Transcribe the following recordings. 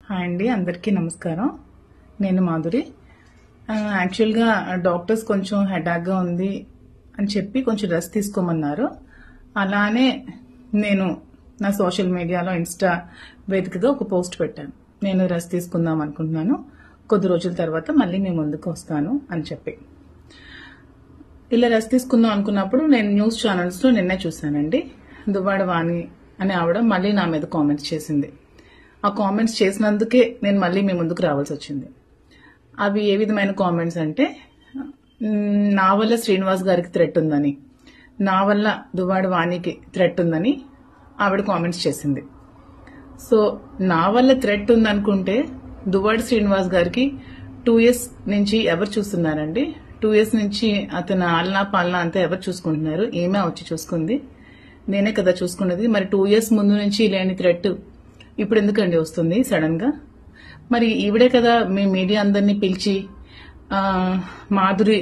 Hi అండి, అందరికీ నమస్కారం. నేను మాధురి. యాక్చువల్గా డాక్టర్స్ కొంచెం హెడాక్గా ఉంది అని చెప్పి కొంచెం రెస్ట్ తీసుకోమన్నారు. అలానే నేను నా సోషల్ మీడియాలో ఇన్స్టా వేదికగా ఒక పోస్ట్ పెట్టాను. నేను రెస్ట్ తీసుకుందాం అనుకుంటున్నాను, కొద్ది రోజుల తర్వాత మళ్ళీ మీ ముందుకు వస్తాను అని చెప్పి. ఇలా రెస్ట్ తీసుకుందాం అనుకున్నప్పుడు నేను న్యూస్ ఛానల్స్లో నిన్నే చూశానండి. దువ్వాడ వాణి అనే ఆవిడ మళ్ళీ నా మీద కామెంట్స్ చేసింది. ఆ కామెంట్స్ చేసినందుకే నేను మళ్ళీ మీ ముందుకు రావాల్సి వచ్చింది. అవి ఏ విధమైన కామెంట్స్ అంటే, నా వల్ల శ్రీనివాస్ గారికి థ్రెట్ ఉందని, నా వల్ల దువ్వాడ వాణికి థ్రెట్ ఉందని ఆవిడ కామెంట్స్ చేసింది. సో నా వల్ల థ్రెట్ ఉందనుకుంటే దువ్వాడ శ్రీనివాస్ గారికి 2 years నుంచి ఎవరు చూస్తున్నారండి? 2 years నుంచి అతను ఆలనా పాలనా అంతా ఎవరు చూసుకుంటున్నారు? ఏమే వచ్చి చూసుకుంది? నేనే కదా చూసుకున్నది. మరి 2 years ముందు నుంచి లేని థ్రెట్ ఇప్పుడు ఎందుకండి వస్తుంది సడన్ గా? మరి ఈవిడే కదా మీ మీడియా అందరినీ పిలిచి మాధురి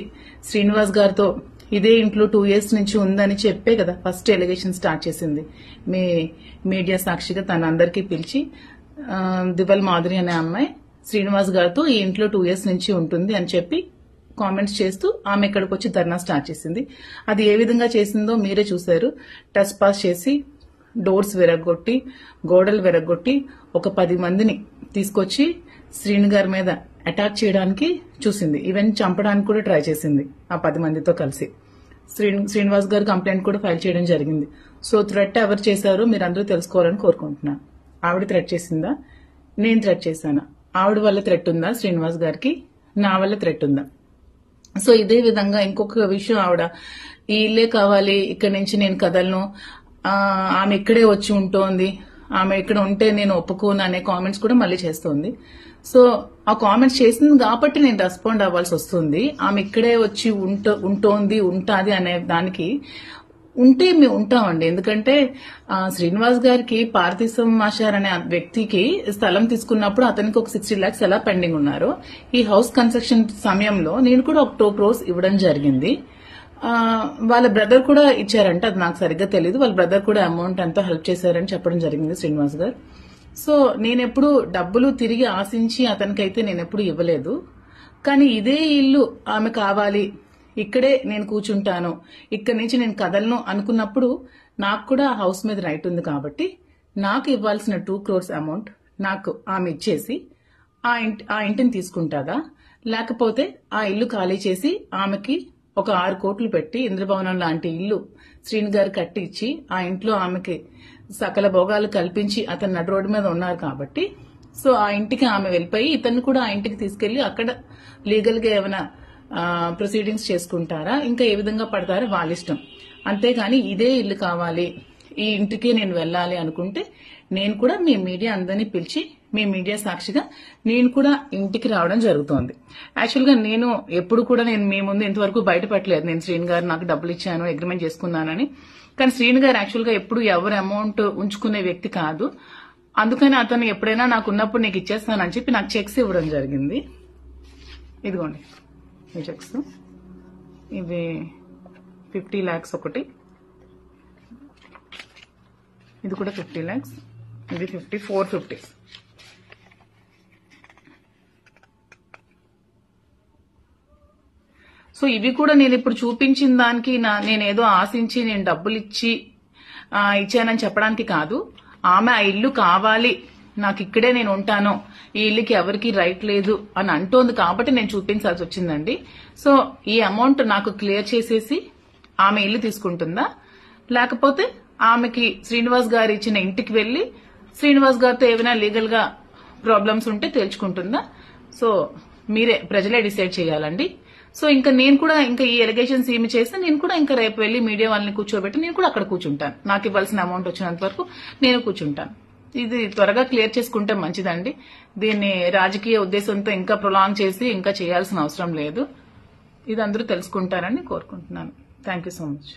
శ్రీనివాస్ గారితో ఇదే ఇంట్లో 2 years నుంచి ఉందని చెప్పే కదా ఫస్ట్ ఎలిగేషన్ స్టార్ట్ చేసింది. మీ మీడియా సాక్షిగా తన అందరికీ పిలిచి దివల్ మాధురి అనే అమ్మాయి శ్రీనివాస్ గారితో ఈ ఇంట్లో 2 years నుంచి ఉంటుంది అని చెప్పి కామెంట్స్ చేస్తూ ఆమె ఇక్కడికి వచ్చి ధర్నా స్టార్ట్ చేసింది. అది ఏ విధంగా చేసిందో మీరే చూశారు. టచ్ పాస్ చేసి డోర్స్ విరగొట్టి గోడలు విరగొట్టి ఒక 10 మందిని తీసుకొచ్చి శ్రీను గారి మీద అటాక్ చేయడానికి చూసింది. ఈవెన్ చంపడానికి కూడా ట్రై చేసింది ఆ 10 మందితో కలిసి. శ్రీనివాస్ గారు కంప్లైంట్ కూడా ఫైల్ చేయడం జరిగింది. సో థ్రెట్ ఎవరు చేశారో మీరు అందరూ తెలుసుకోవాలని కోరుకుంటున్నాను. ఆవిడ థ్రెట్ చేసిందా? నేను థ్రెట్ చేశానా? ఆవిడ వల్ల థ్రెట్ ఉందా శ్రీనివాస్ గారికి? నా వల్ల థ్రెట్ ఉందా? సో ఇదే విధంగా ఇంకొక విషయం, ఆవిడ ఈ ఇల్లే కావాలి, ఇక్కడి నుంచి నేను కదలను, ఆమె ఇక్కడే వచ్చి ఉంటోంది, ఆమె ఇక్కడ ఉంటే నేను ఒప్పుకోను అనే కామెంట్స్ కూడా మళ్ళీ చేస్తోంది. సో ఆ కామెంట్స్ చేసింది కాబట్టి నేను రెస్పాండ్ అవ్వాల్సి వస్తుంది. ఆమె ఇక్కడే వచ్చి ఉంటోంది ఉంటాది అనే దానికి ఉంటే మేము ఉంటామండి. ఎందుకంటే శ్రీనివాస్ గారికి పార్థిసం మాషార్ అనే వ్యక్తికి స్థలం తీసుకున్నప్పుడు అతనికి ఒక 60 lakhs ఎలా పెండింగ్ ఉన్నారో, ఈ హౌస్ కన్స్ట్రక్షన్ సమయంలో నేను కూడా ఒక 2 crores ఇవ్వడం జరిగింది. వాళ్ళ బ్రదర్ కూడా ఇచ్చారంట, అది నాకు సరిగ్గా తెలియదు. వాళ్ళ బ్రదర్ కూడా అమౌంట్ ఎంతో హెల్ప్ చేశారని చెప్పడం జరిగింది శ్రీనివాస్ గారు. సో నేనెప్పుడు డబ్బులు తిరిగి ఆశించి అతనికైతే నేనెప్పుడు ఇవ్వలేదు. కానీ ఇదే ఇల్లు ఆమె కావాలి, ఇక్కడే నేను కూర్చుంటాను, ఇక్కడి నుంచి నేను కదలను అనుకున్నప్పుడు నాకు కూడా ఆ హౌస్ మీద రైట్ ఉంది. కాబట్టి నాకు ఇవ్వాల్సిన 2 crores అమౌంట్ నాకు ఆమె ఇచ్చేసి ఆ ఇంటిని తీసుకుంటాదా, లేకపోతే ఆ ఇల్లు ఖాళీ చేసి ఆమెకి ఒక 6 కోట్లు పెట్టి ఇంద్రభవనం లాంటి ఇల్లు శ్రీను గారు కట్టి ఇచ్చి ఆ ఇంట్లో ఆమెకి సకల భోగాలు కల్పించి అతను నడు రోడ్డు మీద ఉన్నారు కాబట్టి సో ఆ ఇంటికి ఆమె వెళ్ళిపోయి ఇతన్ని కూడా ఆ ఇంటికి తీసుకెళ్లి అక్కడ లీగల్ గా ఏమైనా ప్రొసీడింగ్స్ చేసుకుంటారా, ఇంకా ఏ విధంగా పడతారో వాళ్ళ ఇష్టం. అంతేగాని ఇదే ఇల్లు కావాలి, ఈ ఇంటికి నేను వెళ్ళాలి అనుకుంటే నేను కూడా మీ మీడియా అందరినీ పిలిచి మీ మీడియా సాక్షిగా నేను కూడా ఇంటికి రావడం జరుగుతోంది. యాక్చువల్ గా నేను ఎప్పుడు కూడా నేను మీ ముందు ఇంతవరకు బయటపెట్టలేదు నేను శ్రీను గారు నాకు డబ్బులు ఇచ్చాను, అగ్రిమెంట్ చేసుకున్నానని. కానీ శ్రీను గారు యాక్చువల్ గా ఎప్పుడు ఎవరు అమౌంట్ ఉంచుకునే వ్యక్తి కాదు. అందుకని అతను ఎప్పుడైనా నాకు ఉన్నప్పుడు నీకు ఇచ్చేస్తానని చెప్పి నాకు చెక్స్ ఇవ్వడం జరిగింది. ఇదిగోండి ఈ చెక్స్, ఇవి 50 lakhs ఒకటి, ఇది కూడా 50 lakhs, ఇది 450. సో ఇవి కూడా నేను ఇప్పుడు చూపించిన దానికి నేనేదో ఆశించి నేను డబ్బులు ఇచ్చానని చెప్పడానికి కాదు. ఆమె ఆ ఇల్లు కావాలి, నాకు ఇక్కడే నేను ఉంటాను, ఈ ఇల్లుకి ఎవరికి రైట్ లేదు అని అంటోంది కాబట్టి నేను చూపించాల్సి వచ్చిందండి. సో ఈ అమౌంట్ నాకు క్లియర్ చేసేసి ఆమె ఇల్లు తీసుకుంటుందా, లేకపోతే ఆమెకి శ్రీనివాస్ గారు ఇచ్చిన ఇంటికి వెళ్లి శ్రీనివాస్ గారితో ఏమైనా లీగల్ గా ప్రాబ్లమ్స్ ఉంటే తేల్చుకుంటుందా? సో మీరే ప్రజలే డిసైడ్ చేయాలండి. సో ఇంకా నేను కూడా ఇంకా ఈ ఎలిగేషన్స్ ఏమి చేస్తే నేను కూడా ఇంకా రేపు వెళ్లి మీడియా వాళ్ళని కూర్చోబెట్టి నేను కూడా అక్కడ కూర్చుంటాను. నాకు ఇవ్వాల్సిన అమౌంట్ వచ్చినంత వరకు నేను కూర్చుంటాను. ఇది త్వరగా క్లియర్ చేసుకుంటే మంచిదండి. దీన్ని రాజకీయ ఉద్దేశంతో ఇంకా ప్రొలాంగ్ చేసి ఇంకా చేయాల్సిన అవసరం లేదు. ఇది అందరూ తెలుసుకుంటారని కోరుకుంటున్నాను. Thank you so much.